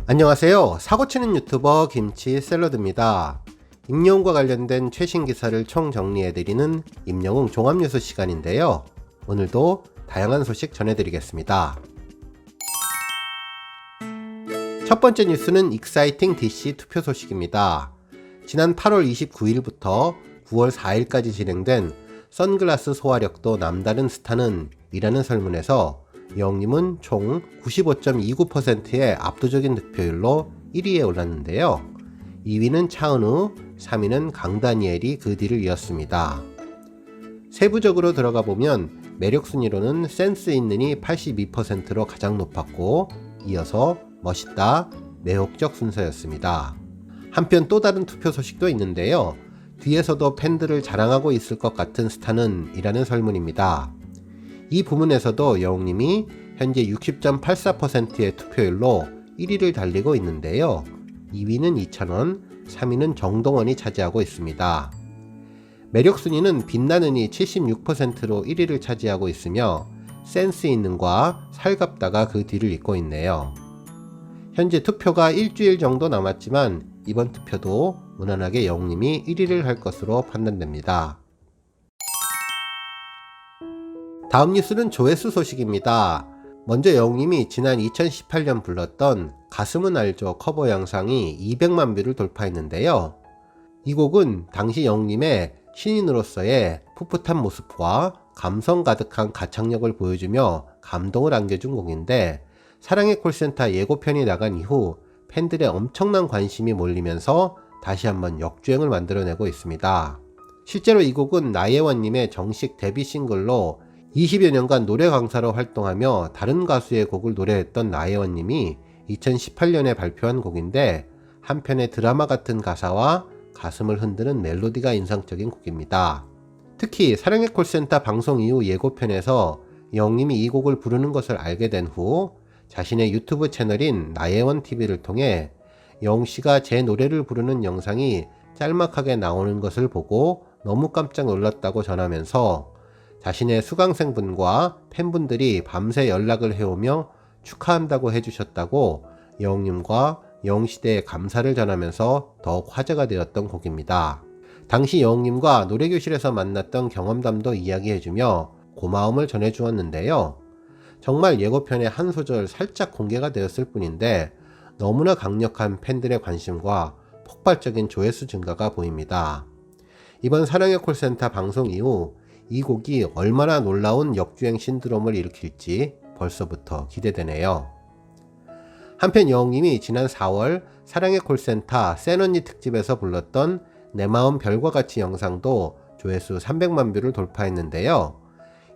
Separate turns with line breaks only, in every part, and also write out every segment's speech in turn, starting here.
안녕하세요. 사고치는 유튜버 김치샐러드입니다. 임영웅과 관련된 최신 기사를 총정리해드리는 임영웅 종합뉴스 시간인데요. 오늘도 다양한 소식 전해드리겠습니다. 첫 번째 뉴스는 익사이팅 DC 투표 소식입니다. 지난 8월 29일부터 9월 4일까지 진행된 선글라스 소화력도 남다른 스타는 이라는 설문에서 영웅님은 총 95.29%의 압도적인 득표율로 1위에 올랐는데요. 2위는 차은우, 3위는 강다니엘이 그 뒤를 이었습니다. 세부적으로 들어가 보면 매력 순위로는 센스 있는이 82%로 가장 높았고, 이어서 멋있다, 매혹적 순서였습니다. 한편 또 다른 투표 소식도 있는데요. 뒤에서도 팬들을 자랑하고 있을 것 같은 스타는 이라는 설문입니다. 이 부문에서도 영웅님이 현재 60.84%의 투표율로 1위를 달리고 있는데요. 2위는 이찬원, 3위는 정동원이 차지하고 있습니다. 매력 순위는 빛나는이 76%로 1위를 차지하고 있으며 센스 있는과 살갑다가 그 뒤를 잇고 있네요. 현재 투표가 일주일 정도 남았지만 이번 투표도 무난하게 영웅님이 1위를 할 것으로 판단됩니다. 다음 뉴스는 조회수 소식입니다. 먼저 영웅님이 지난 2018년 불렀던 가슴은 알죠 커버 영상이 200만 뷰를 돌파했는데요. 이 곡은 당시 영웅님의 신인으로서의 풋풋한 모습과 감성 가득한 가창력을 보여주며 감동을 안겨준 곡인데, 사랑의 콜센터 예고편이 나간 이후 팬들의 엄청난 관심이 몰리면서 다시 한번 역주행을 만들어내고 있습니다. 실제로 이 곡은 나예원님의 정식 데뷔 싱글로 20여 년간 노래 강사로 활동하며 다른 가수의 곡을 노래했던 나예원님이 2018년에 발표한 곡인데, 한편의 드라마 같은 가사와 가슴을 흔드는 멜로디가 인상적인 곡입니다. 특히 사랑의 콜센터 방송 이후 예고편에서 영웅님이 이 곡을 부르는 것을 알게 된 후 자신의 유튜브 채널인 나예원TV를 통해 영웅씨가 제 노래를 부르는 영상이 짤막하게 나오는 것을 보고 너무 깜짝 놀랐다고 전하면서 자신의 수강생분과 팬분들이 밤새 연락을 해오며 축하한다고 해주셨다고 영웅님과 영웅시대에 감사를 전하면서 더욱 화제가 되었던 곡입니다. 당시 영웅님과 노래교실에서 만났던 경험담도 이야기해주며 고마움을 전해주었는데요. 정말 예고편의 한 소절 살짝 공개가 되었을 뿐인데 너무나 강력한 팬들의 관심과 폭발적인 조회수 증가가 보입니다. 이번 사랑의 콜센터 방송 이후 이 곡이 얼마나 놀라운 역주행 신드롬을 일으킬지 벌써부터 기대되네요. 한편 영웅님이 지난 4월 사랑의 콜센터 센언니 특집에서 불렀던 내 마음 별과 같이 영상도 조회수 300만 뷰를 돌파했는데요.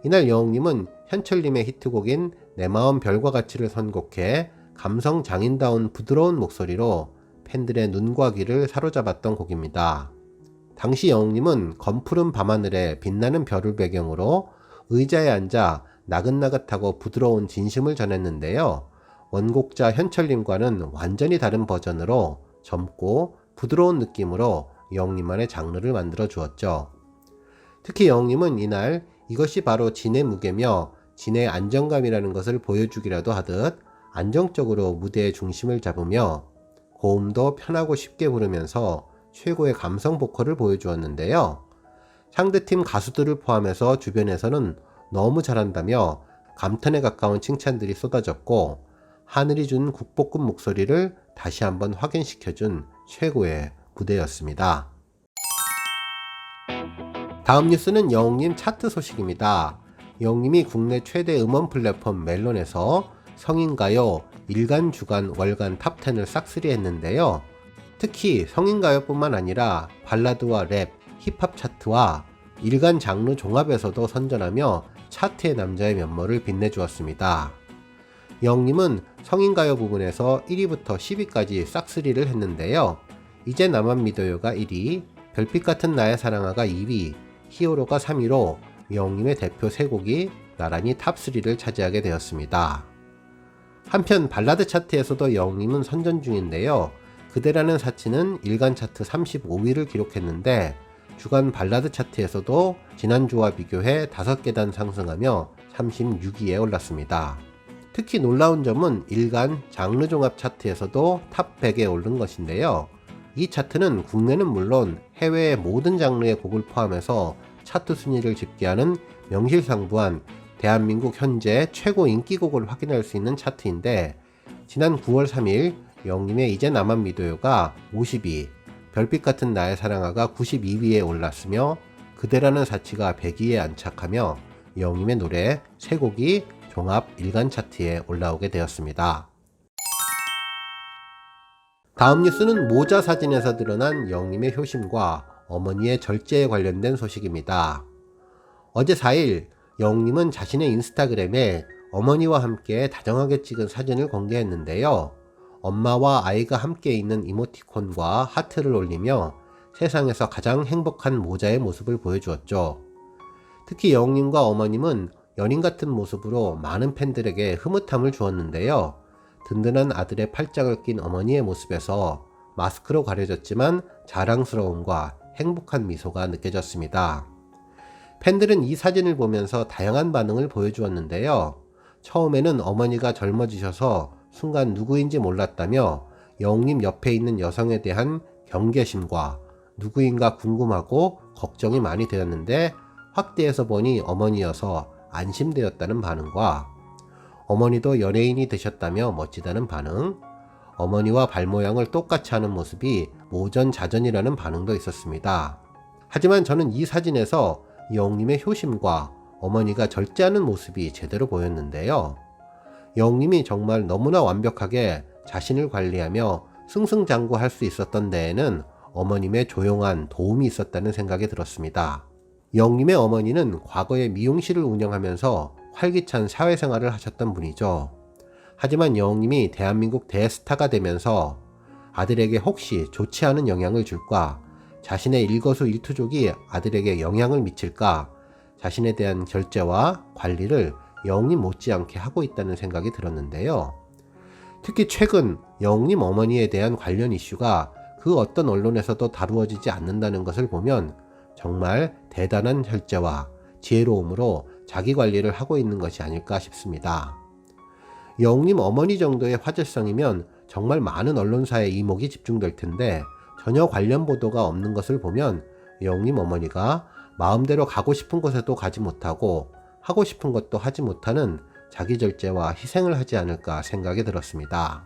이날 영웅님은 현철님의 히트곡인 내 마음 별과 같이를 선곡해 감성 장인다운 부드러운 목소리로 팬들의 눈과 귀를 사로잡았던 곡입니다. 당시 영웅님은 검푸른 밤하늘에 빛나는 별을 배경으로 의자에 앉아 나긋나긋하고 부드러운 진심을 전했는데요. 원곡자 현철님과는 완전히 다른 버전으로 젊고 부드러운 느낌으로 영웅님만의 장르를 만들어 주었죠. 특히 영웅님은 이날 이것이 바로 진의 무게며 진의 안정감이라는 것을 보여주기라도 하듯 안정적으로 무대의 중심을 잡으며 고음도 편하고 쉽게 부르면서 최고의 감성 보컬을 보여주었는데요. 상대팀 가수들을 포함해서 주변에서는 너무 잘한다며 감탄에 가까운 칭찬들이 쏟아졌고, 하늘이 준 국보급 목소리를 다시 한번 확인시켜준 최고의 무대였습니다. 다음 뉴스는 영웅님 차트 소식입니다. 영웅님이 국내 최대 음원 플랫폼 멜론에서 성인가요, 일간, 주간, 월간 탑10을 싹쓸이 했는데요. 특히 성인가요뿐만 아니라 발라드와 랩, 힙합 차트와 일간 장르 종합에서도 선전하며 차트의 남자의 면모를 빛내주었습니다. 영웅님은 성인가요 부분에서 1위부터 10위까지 싹쓸이를 했는데요. 이제 나만 믿어요가 1위, 별빛 같은 나의 사랑아가 2위, 히어로가 3위로 영웅님의 대표 3곡이 나란히 탑3를 차지하게 되었습니다. 한편 발라드 차트에서도 영웅님은 선전 중인데요. 그대라는 사치는 일간 차트 35위를 기록했는데 주간 발라드 차트에서도 지난주와 비교해 5계단 상승하며 36위에 올랐습니다. 특히 놀라운 점은 일간 장르 종합 차트에서도 탑 100에 오른 것인데요. 이 차트는 국내는 물론 해외의 모든 장르의 곡을 포함해서 차트 순위를 집계하는 명실상부한 대한민국 현재 최고 인기곡을 확인할 수 있는 차트인데, 지난 9월 3일 영림의 이제 나만 믿어요가 52, 별빛 같은 나의 사랑아가 92위에 올랐으며 그대라는 사치가 100위에 안착하며 영림의 노래 3곡이 종합 일간 차트에 올라오게 되었습니다. 다음 뉴스는 모자 사진에서 드러난 영림의 효심과 어머니의 절제에 관련된 소식입니다. 어제 4일 영림은 자신의 인스타그램에 어머니와 함께 다정하게 찍은 사진을 공개했는데요. 엄마와 아이가 함께 있는 이모티콘과 하트를 올리며 세상에서 가장 행복한 모자의 모습을 보여주었죠. 특히 영림과 어머님은 연인 같은 모습으로 많은 팬들에게 흐뭇함을 주었는데요. 든든한 아들의 팔짱을 낀 어머니의 모습에서 마스크로 가려졌지만 자랑스러움과 행복한 미소가 느껴졌습니다. 팬들은 이 사진을 보면서 다양한 반응을 보여주었는데요. 처음에는 어머니가 젊어지셔서 순간 누구인지 몰랐다며 영림 옆에 있는 여성에 대한 경계심과 누구인가 궁금하고 걱정이 많이 되었는데, 확대해서 보니 어머니여서 안심되었다는 반응과 어머니도 연예인이 되셨다며 멋지다는 반응, 어머니와 발 모양을 똑같이 하는 모습이 모전자전이라는 반응도 있었습니다. 하지만 저는 이 사진에서 영림의 효심과 어머니가 절제하는 모습이 제대로 보였는데요. 영림이 정말 너무나 완벽하게 자신을 관리하며 승승장구할 수 있었던 데에는 어머님의 조용한 도움이 있었다는 생각이 들었습니다. 영림의 어머니는 과거에 미용실을 운영하면서 활기찬 사회생활을 하셨던 분이죠. 하지만 영림이 대한민국 대스타가 되면서 아들에게 혹시 좋지 않은 영향을 줄까, 자신의 일거수일투족이 아들에게 영향을 미칠까, 자신에 대한 절제와 관리를 영림 못지않게 하고 있다는 생각이 들었는데요. 특히 최근 영림 어머니에 대한 관련 이슈가 그 어떤 언론에서도 다루어지지 않는다는 것을 보면 정말 대단한 절제와 지혜로움으로 자기 관리를 하고 있는 것이 아닐까 싶습니다. 영림 어머니 정도의 화제성이면 정말 많은 언론사의 이목이 집중될 텐데 전혀 관련 보도가 없는 것을 보면 영림 어머니가 마음대로 가고 싶은 곳에도 가지 못하고 하고 싶은 것도 하지 못하는 자기 절제와 희생을 하지 않을까 생각이 들었습니다.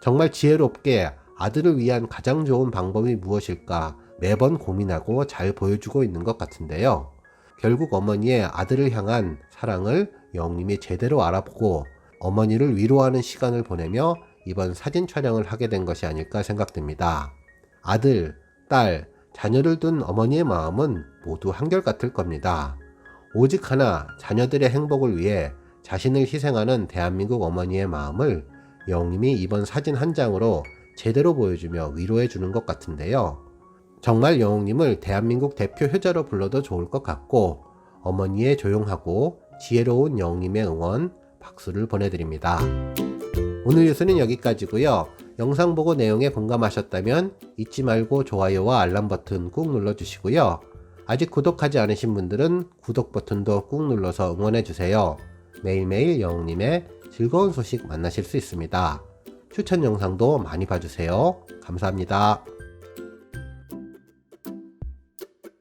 정말 지혜롭게 아들을 위한 가장 좋은 방법이 무엇일까 매번 고민하고 잘 보여주고 있는 것 같은데요. 결국 어머니의 아들을 향한 사랑을 영림이 제대로 알아보고 어머니를 위로하는 시간을 보내며 이번 사진 촬영을 하게 된 것이 아닐까 생각됩니다. 아들, 딸, 자녀를 둔 어머니의 마음은 모두 한결같을 겁니다. 오직 하나, 자녀들의 행복을 위해 자신을 희생하는 대한민국 어머니의 마음을 영림이 이번 사진 한 장으로 제대로 보여주며 위로해 주는 것 같은데요. 정말 영림을 대한민국 대표 효자로 불러도 좋을 것 같고, 어머니의 조용하고 지혜로운 영림의 응원 박수를 보내드립니다. 오늘 뉴스는 여기까지고요. 영상 보고 내용에 공감하셨다면 잊지 말고 좋아요와 알람 버튼 꾹 눌러주시고요. 아직 구독하지 않으신 분들은 구독 버튼도 꾹 눌러서 응원해주세요. 매일매일 영림의 즐거운 소식 만나실 수 있습니다. 추천 영상도 많이 봐주세요. 감사합니다.